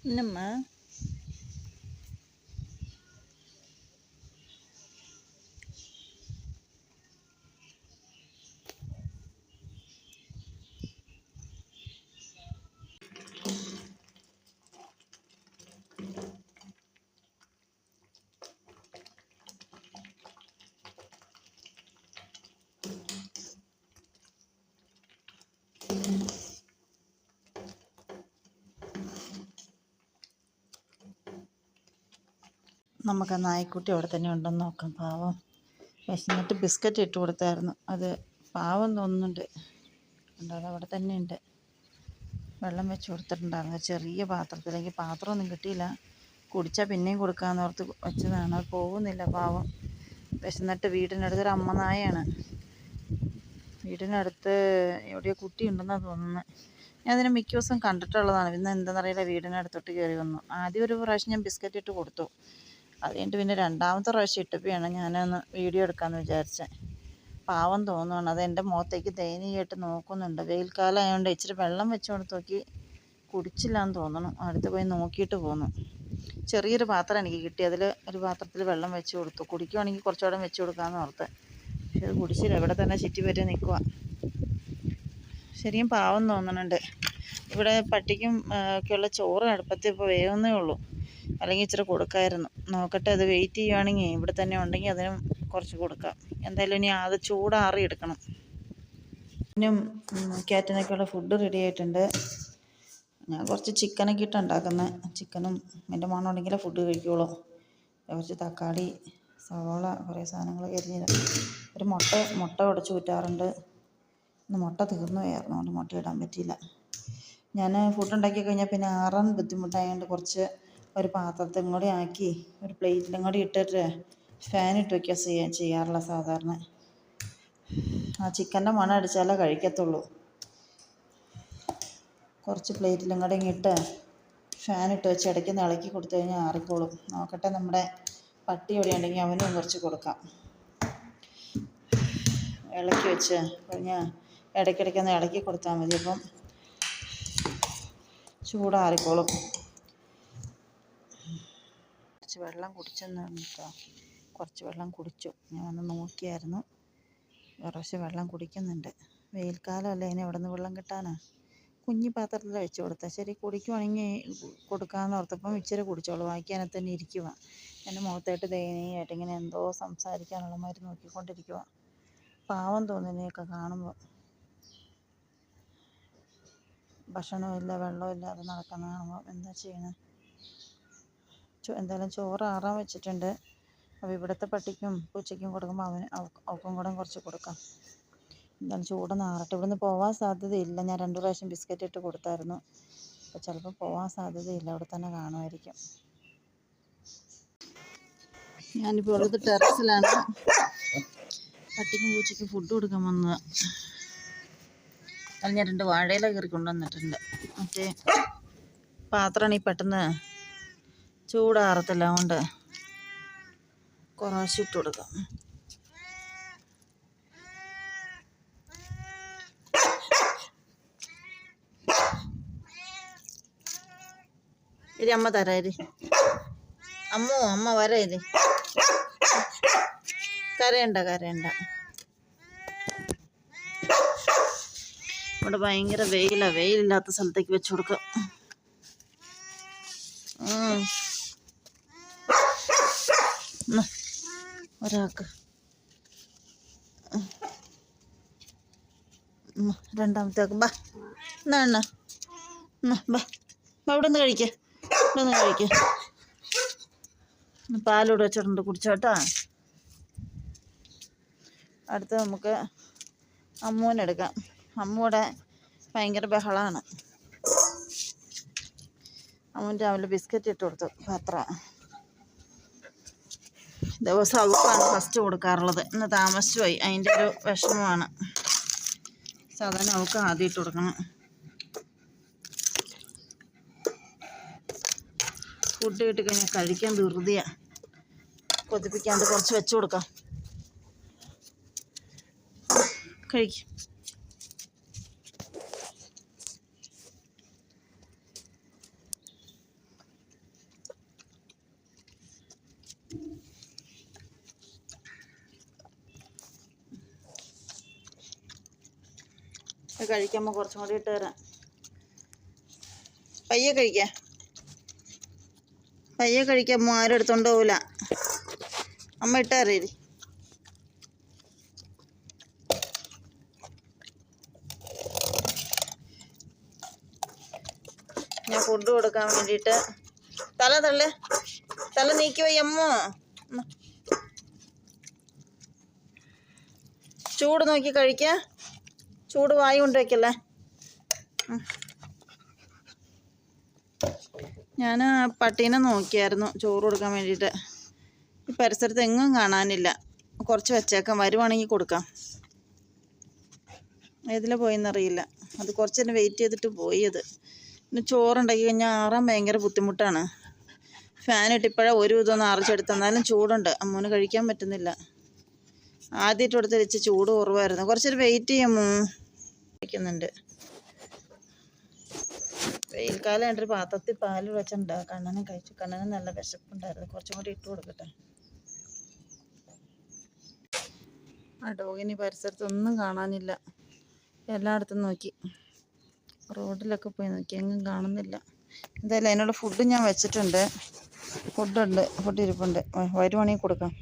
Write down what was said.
என்னம்மா? നമുക്ക് ആ നായ്ക്കുട്ടി അവിടെ തന്നെ ഉണ്ടെന്ന് നോക്കാം. പാവം വിശന്നിട്ട് ബിസ്ക്കറ്റ് ഇട്ട് കൊടുത്തായിരുന്നു. അത് പാവം തോന്നുന്നുണ്ട്. ഉണ്ടാകും അവിടെ തന്നെ ഉണ്ട്. വെള്ളം വെച്ച് കൊടുത്തിട്ടുണ്ടായിരുന്നു ചെറിയ പാത്രത്തിലേക്ക്. പാത്രമൊന്നും കിട്ടിയില്ല. കുടിച്ചാൽ പിന്നെയും കൊടുക്കാമെന്ന് ഓർത്ത് വെച്ചതാണ്. അത് പോകുന്നില്ല പാവം. വിശന്നിട്ട് വീടിനടുത്തൊരു അമ്മ നായയാണ്. വീടിനടുത്ത് എവിടെയോ കുട്ടി ഉണ്ടെന്നാണ് തോന്നുന്നത്. ഞാൻ അതിനെ മിക്ക ദിവസം കണ്ടിട്ടുള്ളതാണ്. ഇന്ന് എന്താണെന്നറിയില്ല വീടിനടുത്തോട്ട് കയറി വന്നു. ആദ്യം ഒരു പ്രാവശ്യം ഞാൻ ബിസ്ക്കറ്റ് ഇട്ട് കൊടുത്തു. അത് കഴിഞ്ഞിട്ട് പിന്നെ രണ്ടാമത്തെ പ്രാവശ്യം ഇട്ടപ്പോഴാണ് ഞാനൊന്ന് വീഡിയോ എടുക്കാമെന്ന് വിചാരിച്ചത്. പാവം തോന്നുവാണ്. അത് എൻ്റെ മുഖത്തേക്ക് ദയനീയമായിട്ട് നോക്കുന്നുണ്ട്. വെയിൽക്കാലം ആയതുകൊണ്ട് ഇച്ചിരി വെള്ളം വെച്ച് കൊടുത്ത് നോക്കി. കുടിച്ചില്ലാന്ന് തോന്നണം. അടുത്ത് പോയി നോക്കിയിട്ട് പോന്നു. ചെറിയൊരു പാത്രം എനിക്ക് കിട്ടി. അതിൽ ഒരു പാത്രത്തിൽ വെള്ളം വെച്ച് കൊടുത്തു. കുടിക്കുവാണെങ്കിൽ കുറച്ചുകൂടെ വെച്ച് കൊടുക്കാമെന്ന് ഓർത്ത്. പക്ഷെ അത് കുടിച്ചില്ല. ഇവിടെ തന്നെ ചുറ്റി പറ്റി നിൽക്കുക. ശരിക്കും പാവം തോന്നുന്നുണ്ട്. ഇവിടെ പട്ടിക്കും ഒക്കെയുള്ള ചോറ് അടുപ്പത്ത് ഇപ്പോൾ വേവുന്നേ ഉള്ളൂ. അല്ലെങ്കിൽ ഇച്ചിരി കൊടുക്കാമായിരുന്നു. നോക്കട്ടെ, അത് വെയിറ്റ് ചെയ്യുവാണെങ്കിൽ ഇവിടെ തന്നെ ഉണ്ടെങ്കിൽ അതിനും കുറച്ച് കൊടുക്കാം. എന്തായാലും ഇനി അത് ചൂടാറി എടുക്കണം. ഇതിനും ക്യാറ്റിനൊക്കെയുള്ള ഫുഡ് റെഡി ആയിട്ടുണ്ട്. ഞാൻ കുറച്ച് ചിക്കനൊക്കെ ഇട്ട് ഉണ്ടാക്കുന്നത്. ചിക്കനും എൻ്റെ മണം ഉണ്ടെങ്കിലേ ഫുഡ് കഴിക്കുകയുള്ളൂ. കുറച്ച് തക്കാളി, സവാള, കുറേ സാധനങ്ങൾ എരിഞ്ഞില്ല. ഒരു മുട്ട ഉടച്ച് ഊറ്റാറുണ്ട്. ഇന്ന് മുട്ട തീർന്നു പോയായിരുന്നു. അതുകൊണ്ട് മുട്ട ഇടാൻ പറ്റിയില്ല. ഞാൻ ഫുഡ് ഉണ്ടാക്കി കഴിഞ്ഞാൽ പിന്നെ ആറാൻ ബുദ്ധിമുട്ടായതുകൊണ്ട് കുറച്ച് ഒരു പാത്രത്തിലും കൂടി ആക്കി ഒരു പ്ലേറ്റിലും കൂടി ഇട്ടിട്ട് ഫാനിട്ട് വയ്ക്കുക ചെയ്യാറുള്ള സാധാരണ. ആ ചിക്കൻ്റെ മണം അടിച്ചാലേ കഴിക്കത്തുള്ളൂ. കുറച്ച് പ്ലേറ്റിലും കൂടെ ഇട്ട് ഫാനിട്ട് വെച്ച് ഇടയ്ക്ക് ഇളക്കി കൊടുത്തു കഴിഞ്ഞാൽ ആറിക്കോളും. നോക്കട്ടെ, നമ്മുടെ പട്ടി ഇവിടെ ഉണ്ടെങ്കിൽ അവനും കുറച്ച് കൊടുക്കാം. ഇളക്കി വെച്ച് കഴിഞ്ഞാൽ ഇടയ്ക്കിടയ്ക്കൊന്ന് ഇളക്കി കൊടുത്താൽ മതി. അപ്പം ചൂടാറിക്കോളും. കുറച്ച് വെള്ളം കുടിച്ചെന്ന് കേട്ടോ. കുറച്ച് വെള്ളം കുടിച്ചു. ഞാൻ വന്ന് നോക്കിയായിരുന്നു. കുറച്ച് വെള്ളം കുടിക്കുന്നുണ്ട്. വെയിൽക്കാലമല്ലേ, ഇനി എവിടെ നിന്ന് വെള്ളം കിട്ടാനാ? കുഞ്ഞി പാത്രത്തിൽ വെച്ച് കൊടുത്താൽ ശരി. കുടിക്കുവാണെങ്കിൽ കൊടുക്കാമെന്ന് ഓർത്തപ്പം ഇച്ചിരി കുടിച്ചോളൂ. ബാക്കി അതിനകത്ത് തന്നെ ഇരിക്കുക. എൻ്റെ മുഖത്തായിട്ട് ദയനീയമായിട്ട് ഇങ്ങനെ എന്തോ സംസാരിക്കാനുള്ള മാതിരി നോക്കിക്കൊണ്ടിരിക്കുക. പാവം തോന്നുന്നതിനെയൊക്കെ കാണുമ്പോൾ. ഭക്ഷണമില്ല, വെള്ളമില്ലാതെ നടക്കുന്ന കാണുമ്പോൾ എന്താ ചെയ്യണേ? എന്തായാലും ചോറ് ആറാൻ വെച്ചിട്ടുണ്ട്. അപ്പോൾ ഇവിടുത്തെ പട്ടിക്കും പൂച്ചയ്ക്കും കൊടുക്കുമ്പോൾ അവൾക്കും കൂടെ കുറച്ച് കൊടുക്കാം. എന്തായാലും ചൂടൊന്ന് ആറട്ടെ. ഇവിടുന്ന് പോകാൻ സാധ്യതയില്ല. ഞാൻ 2 പ്രാവശ്യം ബിസ്ക്കറ്റ് ഇട്ട് കൊടുത്തായിരുന്നു. അപ്പോൾ ചിലപ്പോൾ പോകാൻ സാധ്യതയില്ല. അവിടെ തന്നെ കാണുമായിരിക്കും. ഞാനിപ്പോൾ ഉള്ളത് ടെറസിലാണ്. പട്ടിക്കും പൂച്ചയ്ക്കും ഫുഡ് കൊടുക്കാൻ വന്നതാണ്. അത് ഞാൻ 2 വാഴയില കയറി കൊണ്ടുവന്നിട്ടുണ്ട്. മറ്റേ പാത്രമാണെങ്കിൽ പെട്ടെന്ന് ചൂടാറത്തില്ല. അതുകൊണ്ട് കുറേശ്ശെ ഇട്ട് കൊടുക്കാം. ഇരി, അമ്മ തരാം. ഇരി അമ്മ വരാം. ഇരി, കരയണ്ട. ഇവിടെ ഭയങ്കര വെയിലാണ്. വെയിലില്ലാത്ത സ്ഥലത്തേക്ക് വെച്ച് കൊടുക്കാം. ഒരാൾക്ക് രണ്ടാമത്തെ ആൾക്ക്. ബാ എന്നാ ബാ ഇവിടെ നിന്ന് കഴിക്ക. പാലൂടെ വെച്ചിട്ടുണ്ട്, കുടിച്ചോട്ടാ. അടുത്ത് നമുക്ക് അമ്മൂനെടുക്കാം. അമ്മൂടെ ഭയങ്കര ബഹളമാണ്. അമ്മൂൻ രാവിലെ ബിസ്ക്കറ്റ് ഇട്ട് കൊടുത്തു പാത്രം. ദിവസം അവൾക്കാണ് ഫസ്റ്റ് കൊടുക്കാറുള്ളത്. ഇന്ന് താമസിച്ചു പോയി. അതിൻ്റെ ഒരു വിഷമമാണ്. സാധാരണ അവൾക്ക് ആദ്യം ഇട്ട് കൊടുക്കണം. ഫുഡ് കിട്ടിക്കഴിഞ്ഞാൽ കഴിക്കാൻ ധൃതിയാണ്. കൊതിപ്പിക്കാണ്ട് കുറച്ച് വെച്ച് കൊടുക്കാം. കഴിക്കും. കഴിക്കുമ്പോൾ കുറച്ചും കൂടി ഇട്ട് തരാം. പയ്യെ കഴിക്കാം, ആരും എടുത്തോണ്ട് പോവില്ല. അമ്മ ഇട്ട് തരേരി. ഞാൻ ഫുഡ് കൊടുക്കാൻ വേണ്ടിയിട്ട് തല നീക്കി വയ്യ അമ്മ. ചൂട് നോക്കി കഴിക്ക, ചൂട് വായി കൊണ്ട് വയ്ക്കല്ലേ. ഞാൻ പട്ടീനെ നോക്കിയായിരുന്നു ചോറ് കൊടുക്കാൻ വേണ്ടിയിട്ട്. ഈ പരിസരത്ത് എങ്ങും കാണാനില്ല. കുറച്ച് വെച്ചേക്കാം, വരുവാണെങ്കിൽ കൊടുക്കാം. ഏതിലെ പോയെന്നറിയില്ല. അത് കുറച്ച് നേരം വെയിറ്റ് ചെയ്തിട്ട് പോയത്. പിന്നെ ചോറുണ്ടാക്കി കഴിഞ്ഞാൽ ആറാൻ ഭയങ്കര ബുദ്ധിമുട്ടാണ്. ഫാനിട്ട് ഇപ്പോഴാണ് ഒരു ഇതൊന്ന് ആറിച്ചെടുത്ത്, എന്നാലും ചൂടുണ്ട്. അമ്മൂന് കഴിക്കാൻ പറ്റുന്നില്ല. ആദ്യമായിട്ട് കൊടുത്ത് വെച്ച് ചൂട് കുറവായിരുന്നു. കുറച്ചൊരു വെയിറ്റ് ചെയ്യാമോ കഴിക്കുന്നുണ്ട്. വെയിൽക്കാലം എൻ്റെ ഒരു പാത്രത്തിൽ പാൽ വെച്ചിട്ടുണ്ട്. കണ്ണനും കഴിച്ചു. കണ്ണനും നല്ല വിശപ്പുണ്ടായിരുന്നു. കുറച്ചും കൂടി ഇട്ട് കൊടുക്കട്ടെ. ആ ഡോഗിന് പരിസരത്തൊന്നും കാണാനില്ല. എല്ലായിടത്തും നോക്കി, റോഡിലൊക്കെ പോയി നോക്കി, എങ്ങും കാണുന്നില്ല. എന്തായാലും അതിനുള്ള ഫുഡ് ഞാൻ വെച്ചിട്ടുണ്ട്. ഫുഡ് ഇരിപ്പുണ്ട്. വരുവാണെങ്കിൽ കൊടുക്കാം.